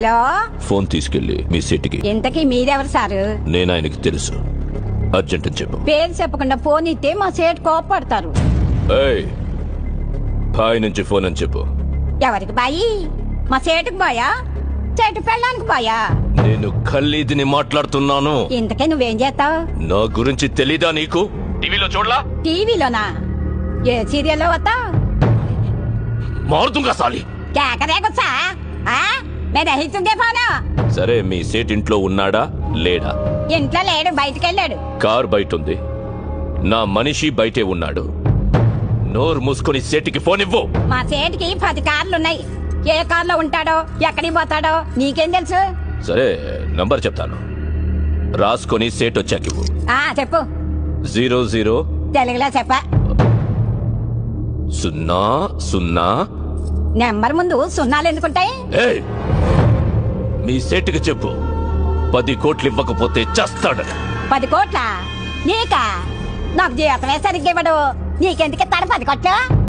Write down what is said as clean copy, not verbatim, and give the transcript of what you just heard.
Hello, phone తీసుకెళ్లి మీ సీటుకి. ఇంతకీ మీరెవరు సారు? నేను ఆయనకి తెలుసు. అర్జెంట్ అని చెప్పు. పేరు చెప్పకుండా ఫోన్ ఇస్తే మా సేటు కోపడతారు. ఏయ్, బాయ్ నుంచి ఫోన్ అని చెప్పు. ఎవరికి బాయి? మా సేటుకు బాయా? చెట్టు పెళ్ళడానికి బాయా? నేను ఖల్లీదిని మాట్లాడుతున్నాను. ఇంతకీ నువ్వేం చేస్తావు? నా గురించి తెలీదా నీకు? టీవీలో చూడలా? టీవీలోనా? ఏ సీరియల్లో వస్తావు? మారుతుంగా సాలి. కేకరేకొచ్చా? నేను అహితుందే ఫోను. సరే, మీ సేట్ ఇంట్లో ఉన్నాడా లేడా? ఇంట్లో లేడు, బయటికెళ్ళాడు. కార్ బయట ఉంది. నా మనిషి బయటే ఉన్నాడు. నోరు మూసుకొని సేటికి ఫోన్ ఇవ్వు. మా సేటుకి 10 కార్లున్నాయి. ఏ కార్లో ఉంటాడో ఎక్కడికి పోతాడో నీకేం తెలుసు? సరే, నంబర్ చెప్తాను, రాసుకొని సేట్ వచ్చాక ఇవ్వు. చెప్పు. 00 తెలుగులో చెప్పా. 00. నెంబర్ ముందు సున్నాలు ఎందుకుంటాయి? ఏయ్, మీ సేటుకి చెప్పు, 10 కోట్లు ఇవ్వకపోతే చస్తాడు. 10 కోట్ల? నీకా? నాకు జీవితమే సరిగ్గా ఇవ్వడు. నీకెందుకు ఇస్తాడు 10 కోట్లు?